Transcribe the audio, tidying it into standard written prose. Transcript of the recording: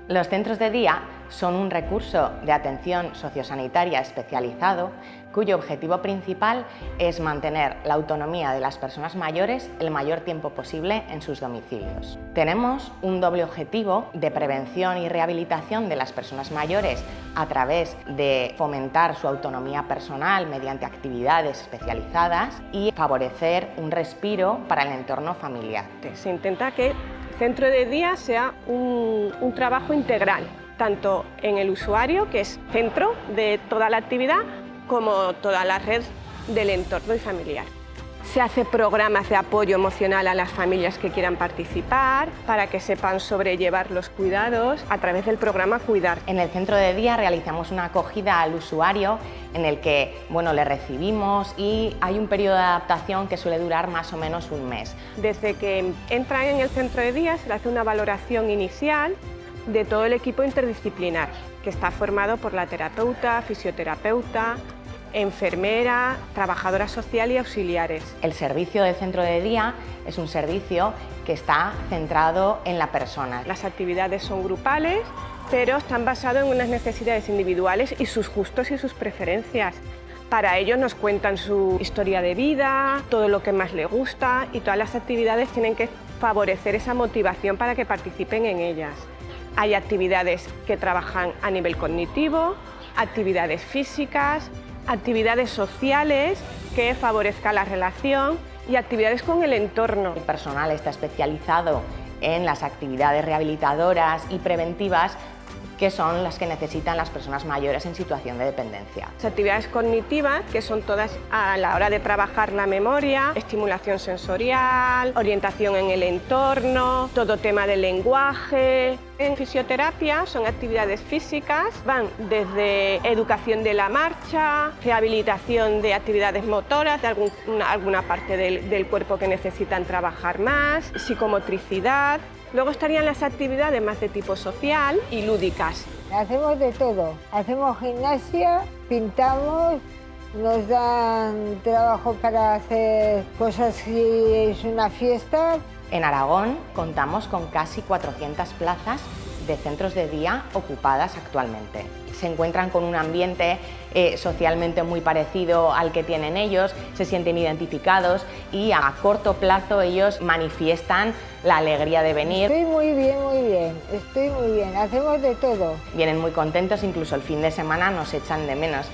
Los centros de día son un recurso de atención sociosanitaria especializado cuyo objetivo principal es mantener la autonomía de las personas mayores el mayor tiempo posible en sus domicilios. Tenemos un doble objetivo de prevención y rehabilitación de las personas mayores a través de fomentar su autonomía personal mediante actividades especializadas y favorecer un respiro para el entorno familiar. Se intenta que el centro de día sea un trabajo integral, tanto en el usuario, que es centro de toda la actividad, como toda la red del entorno y familiar. Se hace programas de apoyo emocional a las familias que quieran participar para que sepan sobrellevar los cuidados a través del programa Cuidar. En el centro de día realizamos una acogida al usuario en el que le recibimos y hay un periodo de adaptación que suele durar más o menos un mes. Desde que entran en el centro de día se le hace una valoración inicial de todo el equipo interdisciplinar, que está formado por la terapeuta, fisioterapeuta, enfermera, trabajadora social y auxiliares. El servicio del centro de día es un servicio que está centrado en la persona. Las actividades son grupales, pero están basadas en unas necesidades individuales y sus gustos y sus preferencias. Para ello nos cuentan su historia de vida, todo lo que más les gusta, y todas las actividades tienen que favorecer esa motivación para que participen en ellas. Hay actividades que trabajan a nivel cognitivo, actividades físicas, actividades sociales que favorezcan la relación y actividades con el entorno. El personal está especializado en las actividades rehabilitadoras y preventivas, que son las que necesitan las personas mayores en situación de dependencia. Las actividades cognitivas, que son todas a la hora de trabajar la memoria, estimulación sensorial, orientación en el entorno, todo tema del lenguaje. En fisioterapia son actividades físicas, van desde educación de la marcha, rehabilitación de actividades motoras, de alguna parte del cuerpo que necesitan trabajar más, psicomotricidad. Luego estarían las actividades más de tipo social y lúdicas. Hacemos de todo, hacemos gimnasia, pintamos, nos dan trabajo para hacer cosas si es una fiesta. En Aragón contamos con casi 400 plazas de centros de día ocupadas actualmente. Se encuentran con un ambiente socialmente muy parecido al que tienen ellos, se sienten identificados y a corto plazo ellos manifiestan la alegría de venir. Estoy muy bien, hacemos de todo. Vienen muy contentos, incluso el fin de semana nos echan de menos.